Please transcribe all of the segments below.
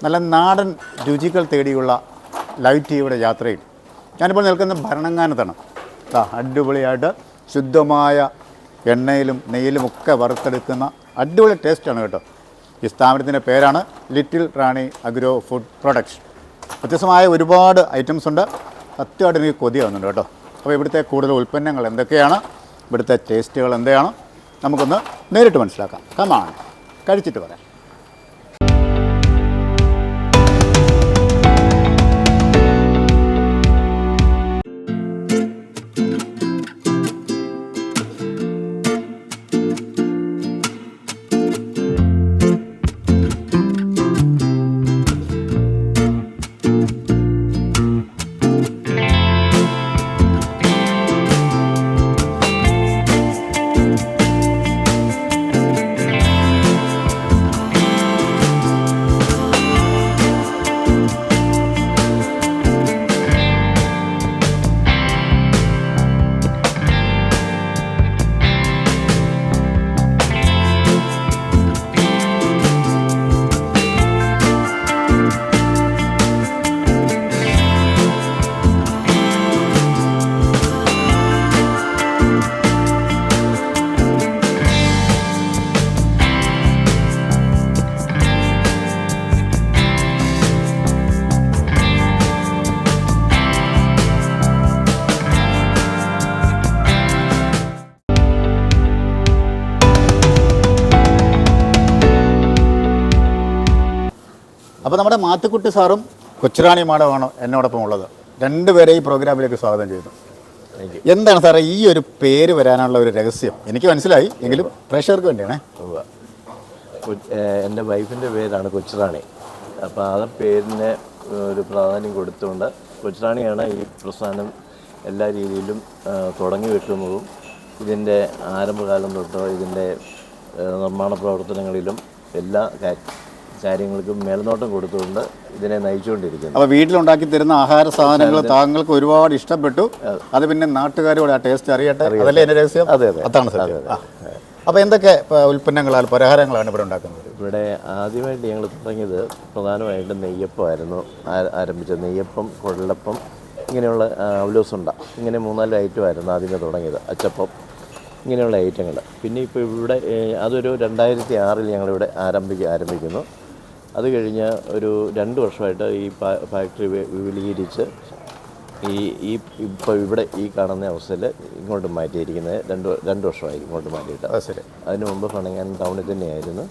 നല്ല നാടൻ രുചികൾ തേടിയുള്ള ലൈവ് ടിവിയുടെ യാത്രയിൽ ഞാനിപ്പോൾ നിൽക്കുന്ന ഭരണങ്ങാനത്താണ്. അടിപൊളിയായിട്ട് ശുദ്ധമായ എണ്ണയിലും നെയ്യിലുമൊക്കെ വറുത്തെടുക്കുന്ന അടിപൊളി ടേസ്റ്റാണ് കേട്ടോ. ഈ സ്ഥാപനത്തിൻ്റെ പേരാണ് ലിറ്റിൽ റാണി അഗ്രോ ഫുഡ് പ്രൊഡക്ട്സ്. വ്യത്യസ്തമായ ഒരുപാട് ഐറ്റംസ് ഉണ്ട്. സത്യമായിട്ട് എനിക്ക് കൊതിയാവുന്നുണ്ട് കേട്ടോ. അപ്പോൾ ഇവിടുത്തെ കൂടുതൽ ഉൽപ്പന്നങ്ങൾ എന്തൊക്കെയാണ്, ഇവിടുത്തെ ടേസ്റ്റുകൾ എന്തൊക്കെയാണ്, നമുക്കൊന്ന് നേരിട്ട് മനസ്സിലാക്കാം. കമാണ് കഴിച്ചിട്ട് പറയാം. അപ്പോൾ നമ്മുടെ മാത്തുക്കുട്ടി സാറും കൊച്ചുറാണി മാഡമാണ് എന്നോടൊപ്പം ഉള്ളത്. രണ്ടുപേരെ ഈ പ്രോഗ്രാമിലേക്ക് സ്വാഗതം ചെയ്തു. എന്താണ് സാറേ ഈ ഒരു പേര് വരാനുള്ള ഒരു രഹസ്യം? എനിക്ക് മനസ്സിലായി, എങ്കിലും പ്രേക്ഷകർക്ക് വേണ്ടിയാണേ. എൻ്റെ വൈഫിൻ്റെ പേരാണ് കൊച്ചുറാണി. അപ്പോൾ ആ പേരിന് ഒരു പ്രാധാന്യം കൊടുത്തുകൊണ്ട് കൊച്ചുറാണിയാണ് ഈ പ്രസ്ഥാനം എല്ലാ രീതിയിലും തുടങ്ങി വെക്കുന്നതും ഇതിൻ്റെ ആരംഭകാലം തൊട്ട് ഇതിൻ്റെ നിർമ്മാണ പ്രവർത്തനങ്ങളിലും എല്ലാ കാര്യങ്ങൾക്കും മേൽനോട്ടം കൊടുത്തുകൊണ്ട് ഇതിനെ നയിച്ചുകൊണ്ടിരിക്കുന്നു. അപ്പോൾ വീട്ടിലുണ്ടാക്കി തരുന്ന ആഹാര സാധനങ്ങൾ താങ്കൾക്ക് ഒരുപാട് ഇഷ്ടപ്പെട്ടു. അത് പിന്നെ നാട്ടുകാരോട് ആ ടേസ്റ്റ് അറിയട്ടെ, അതല്ലേ എൻ്റെ രഹസ്യം? അതെ അതെ, അതാണ് സത്യം. അപ്പോൾ എന്തൊക്കെ ഉൽപ്പന്നങ്ങളാണ്, പലഹാരങ്ങളാണ് ഇവിടെ ഉണ്ടാക്കുന്നത്? ഇവിടെ ആദ്യമായിട്ട് ഞങ്ങൾ തുടങ്ങിയത് പ്രധാനമായിട്ടും നെയ്യപ്പമായിരുന്നു ആരംഭിച്ചത്. നെയ്യപ്പം, കുഴലപ്പം, ഇങ്ങനെയുള്ള അവലോസുണ്ട, ഇങ്ങനെ 4-5 ഐറ്റമായിരുന്നു ആദ്യമേ തുടങ്ങിയത്. അച്ചപ്പം, ഇങ്ങനെയുള്ള ഐറ്റങ്ങൾ. പിന്നെ ഇപ്പോൾ ഇവിടെ അതൊരു 2006 ഞങ്ങളിവിടെ ആരംഭിക്കുന്നു. അത് കഴിഞ്ഞ് ഒരു 2 വർഷമായിട്ട് ഈ ഫാക്ടറി വിപുലീകരിച്ച് ഈ ഇപ്പോൾ ഇവിടെ ഈ കാണുന്ന അവസ്ഥയിൽ ഇങ്ങോട്ട് മാറ്റിയിരിക്കുന്നത് 2 വർഷമായി ഇങ്ങോട്ട് മാറ്റിയിട്ട്. അതിന് മുമ്പ് പണങ്ങാൻ ടൗണിൽ തന്നെയായിരുന്നു.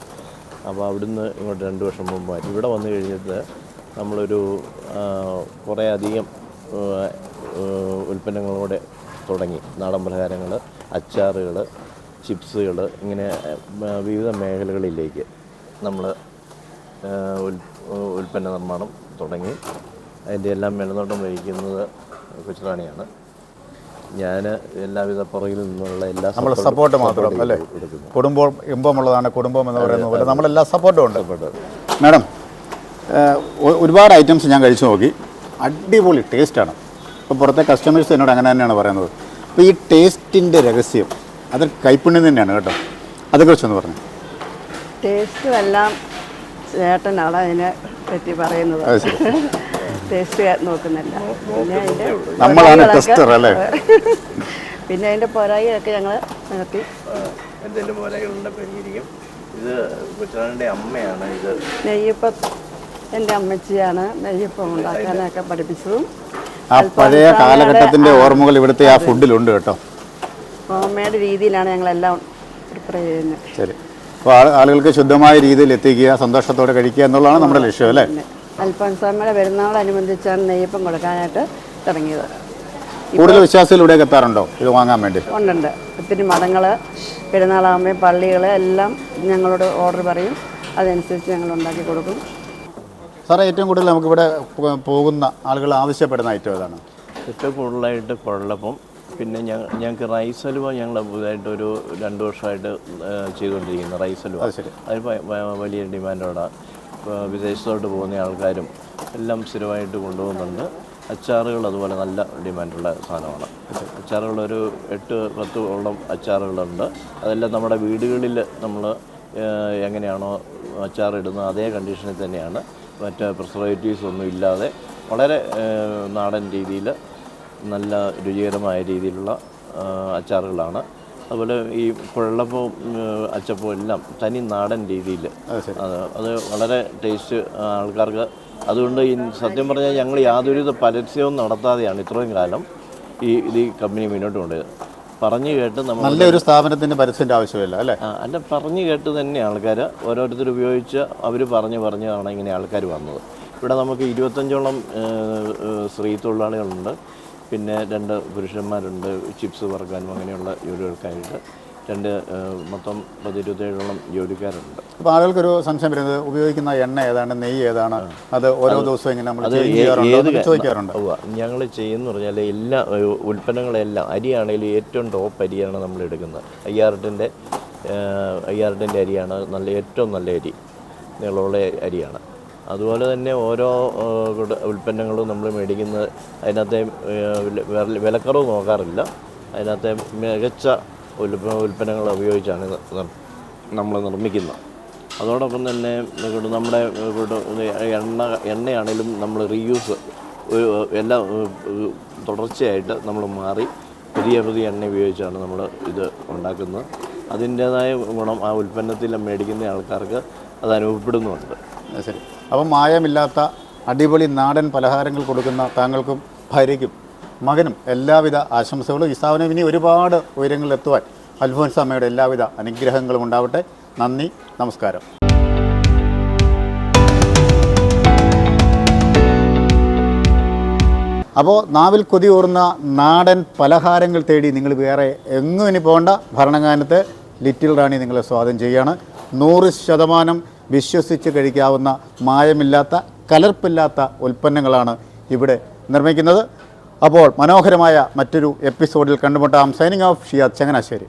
അപ്പോൾ അവിടുന്ന് ഇങ്ങോട്ട് 2 വർഷം മുമ്പ് മാറ്റി. ഇവിടെ വന്നു കഴിഞ്ഞിട്ട് നമ്മളൊരു കുറേ അധികം ഉൽപ്പന്നങ്ങളോടെ തുടങ്ങി. നാടൻ പലഹാരങ്ങൾ, അച്ചാറുകൾ, ചിപ്സുകൾ, ഇങ്ങനെ വിവിധ മേഖലകളിലേക്ക് നമ്മൾ ഉൽപ്പന്ന നിർമ്മാണം തുടങ്ങി. അതിൻ്റെ എല്ലാം മേൽനോട്ടം വഹിക്കുന്നത് കൊച്ചുറാണിയാണ്. ഞാൻ എല്ലാവിധ പുറകിൽ നിന്നുള്ള എല്ലാ സപ്പോർട്ട് മാത്രം അല്ലേ? കുടുംബം ഇമ്പമുള്ളതാണ് കുടുംബം എന്ന് പറയുന്ന പോലെ നമ്മളെല്ലാ സപ്പോർട്ടും ഉണ്ട്. മാഡം, ഒരുപാട് ഐറ്റംസ് ഞാൻ കഴിച്ചു നോക്കി. അടിപൊളി ടേസ്റ്റാണ്. ഇപ്പോൾ പുറത്തെ കസ്റ്റമേഴ്സ് എന്നോട് അങ്ങനെ തന്നെയാണ് പറയുന്നത്. അപ്പോൾ ഈ ടേസ്റ്റിൻ്റെ രഹസ്യം അത് കൈപ്പുണ്യം തന്നെയാണ് കേട്ടോ. അതേക്കുറിച്ചൊന്ന് പറഞ്ഞു. ടേസ്റ്റും എല്ലാം ചേട്ടനാണ് അതിനെ പറ്റി പറയുന്നത്. ടേസ്റ്റ് നോക്കുന്നില്ല, നമ്മളാണ് ടെസ്റ്റർ അല്ലേ? പിന്നെ അതിൻ്റെ പോരായിയൊക്കെ ഞങ്ങൾ നിർത്തി. എന്തെങ്കിലും പോരായികളുണ്ട് പരിഹരിക്കും. ഇത് കൊച്ചുറാണിയുടെ അമ്മയാണ്. ഇത് നെയ്യപ്പം എൻ്റെ അമ്മച്ചിയാണ് നെയ്യപ്പം ഉണ്ടാക്കാനൊക്കെ പഠിപ്പിച്ചതും. ആ പഴയ കാലഘട്ടത്തിൻ്റെ ഓർമ്മകൾ ഇവിടുത്തെ ആ ഫുഡിലുണ്ട് കേട്ടോ. അമ്മയുടെ രീതിയിലാണ് ഞങ്ങളെല്ലാം പ്രിപ്പയർ ചെയ്യുന്നത്. ശരി. അപ്പോൾ ആളുകൾക്ക് ശുദ്ധമായ രീതിയിൽ എത്തിക്കുക, സന്തോഷത്തോടെ കഴിക്കുക എന്നുള്ളതാണ് നമ്മുടെ ലക്ഷ്യം അല്ലേ? അൽഫോൻസാമ്മയുടെ പെരുന്നാളനുബന്ധിച്ചാണ് നെയ്യപ്പം കൊടുക്കാനായിട്ട് തുടങ്ങിയത്. കൂടുതൽ വിശ്വാസികൾ ഇവിടേക്ക് എത്താറുണ്ടോ ഇത് വാങ്ങാൻ വേണ്ടി? ഉണ്ട്. ഒത്തിരി മതങ്ങൾ, പെരുന്നാളാകുമ്പോൾ പള്ളികൾ എല്ലാം ഞങ്ങളോട് ഓർഡർ പറയും. അതനുസരിച്ച് ഞങ്ങൾ ഉണ്ടാക്കി കൊടുക്കും. സാറേ, ഏറ്റവും കൂടുതൽ നമുക്കിവിടെ പോകുന്ന ആളുകൾ ആവശ്യപ്പെടുന്ന ഐറ്റം ഏതാണ്? ഏറ്റവും കൂടുതലായിട്ട് കുഴലപ്പം. പിന്നെ ഞങ്ങൾക്ക് റൈസ് ഹലുവ ഞങ്ങൾ പുതുതായിട്ടൊരു 2 വർഷമായിട്ട് ചെയ്തുകൊണ്ടിരിക്കുന്നു. റൈസ് ഹലുവ അതിന് വലിയ ഡിമാൻഡോടെ വിദേശത്തോട്ട് പോകുന്ന ആൾക്കാരും എല്ലാം സ്ഥിരമായിട്ട് കൊണ്ടുപോകുന്നുണ്ട്. അച്ചാറുകൾ അതുപോലെ നല്ല ഡിമാൻഡുള്ള സാധനമാണ്. അച്ചാറുകളൊരു 8-10 അച്ചാറുകളുണ്ട്. അതെല്ലാം നമ്മുടെ വീടുകളിൽ നമ്മൾ എങ്ങനെയാണോ അച്ചാറിടുന്നത് അതേ കണ്ടീഷനിൽ തന്നെയാണ് മറ്റ് പ്രിസർവേറ്റീവ്സ് ഒന്നും ഇല്ലാതെ വളരെ നാടൻ രീതിയിൽ നല്ല രുചികരമായ രീതിയിലുള്ള അച്ചാറുകളാണ്. അതുപോലെ ഈ കുഴലപ്പവും അച്ചപ്പവും എല്ലാം തനി നാടൻ രീതിയിൽ അത് വളരെ ടേസ്റ്റ് ആൾക്കാർക്ക്. അതുകൊണ്ട് ഈ സത്യം പറഞ്ഞാൽ ഞങ്ങൾ യാതൊരുവിധ പരസ്യവും നടത്താതെയാണ് ഇത്രയും കാലം ഈ കമ്പനി മുന്നോട്ട് കൊണ്ടുപോയത്. പറഞ്ഞു കേട്ട് നമ്മൾ നല്ലൊരു സ്ഥാപനത്തിൻ്റെ പരസ്യത്തിൻ്റെ ആവശ്യമില്ല അല്ലേ? അല്ല, പറഞ്ഞു കേട്ട് തന്നെ ആൾക്കാർ ഓരോരുത്തർ ഉപയോഗിച്ച് അവർ പറഞ്ഞാണ് ഇങ്ങനെ ആൾക്കാർ വന്നത്. ഇവിടെ നമുക്ക് 25ഓളം സ്ത്രീ തൊഴിലാളികളുണ്ട്, പിന്നെ 2 പുരുഷന്മാരുണ്ട് ചിപ്സ് വറക്കാനും അങ്ങനെയുള്ള ജോലികൾക്കായിട്ട്. മൊത്തം 27ഓളം ജോലിക്കാരുണ്ട്. അപ്പോൾ ആളുകൾക്കൊരു സംശയം വരുന്നത് ഉപയോഗിക്കുന്ന എണ്ണ ഏതാണ്, നെയ്യ് ഏതാണ്, അത് ഓരോ ദിവസവും ഇങ്ങനെ നമ്മൾ ചോദിക്കാറുണ്ട്. ഞങ്ങൾ ചെയ്യുന്ന പറഞ്ഞാൽ എല്ലാ ഉൽപ്പന്നങ്ങളെല്ലാം അരിയാണെങ്കിലും ഏറ്റവും ടോപ്പ് അരിയാണ് നമ്മൾ എടുക്കുന്നത്. അയ്യാറത്തിൻ്റെ അരിയാണ് ഏറ്റവും നല്ല അരി, നീളമുള്ള അരിയാണ്. അതുപോലെ തന്നെ ഓരോ ഉൽപ്പന്നങ്ങളും നമ്മൾ മേടിക്കുന്നത് അതിനകത്തെ വിലക്കുറവ് നോക്കാറില്ല. അതിനകത്തെ മികച്ച ഉൽപ്പന്നങ്ങൾ ഉപയോഗിച്ചാണ് നമ്മൾ നിർമ്മിക്കുന്നത്. അതോടൊപ്പം തന്നെ നമ്മുടെ എണ്ണയാണെങ്കിലും നമ്മൾ റീയൂസ് എല്ലാം തുടർച്ചയായിട്ട് നമ്മൾ മാറി പുതിയ എണ്ണ ഉപയോഗിച്ചാണ് നമ്മൾ ഇത് ഉണ്ടാക്കുന്നത്. അതിൻ്റേതായ ഗുണം ആ ഉൽപ്പന്നത്തിൽ മേടിക്കുന്ന ആൾക്കാർക്ക് അത് അനുഭവപ്പെടുന്നുമുണ്ട്. ശരി. അപ്പം മായമില്ലാത്ത അടിപൊളി നാടൻ പലഹാരങ്ങൾ കൊടുക്കുന്ന താങ്കൾക്കും ഭാര്യയ്ക്കും മകനും എല്ലാവിധ ആശംസകളും. ഈ സ്ഥാപനം ഇനി ഒരുപാട് ഉയരങ്ങളിലെത്തുവാൻ അൽഫോൻസ് അമ്മയുടെ എല്ലാവിധ അനുഗ്രഹങ്ങളും ഉണ്ടാവട്ടെ. നന്ദി, നമസ്കാരം. അപ്പോൾ നാവിൽ കൊതിയൂർന്ന നാടൻ പലഹാരങ്ങൾ തേടി നിങ്ങൾ വേറെ എങ്ങും ഇനി പോകേണ്ട. ഭരണങ്ങാനത്ത് ലിറ്റിൽ റാണി നിങ്ങളെ സ്വാഗതം ചെയ്യുകയാണ്. 100% വിശ്വസിച്ച് കഴിക്കാവുന്ന മായമില്ലാത്ത കലർപ്പില്ലാത്ത ഉൽപ്പന്നങ്ങളാണ് ഇവിടെ നിർമ്മിക്കുന്നത്. അപ്പോൾ മനോഹരമായ മറ്റൊരു എപ്പിസോഡിൽ കണ്ടുമുട്ടാം. Signing off Shiyad Changanassery.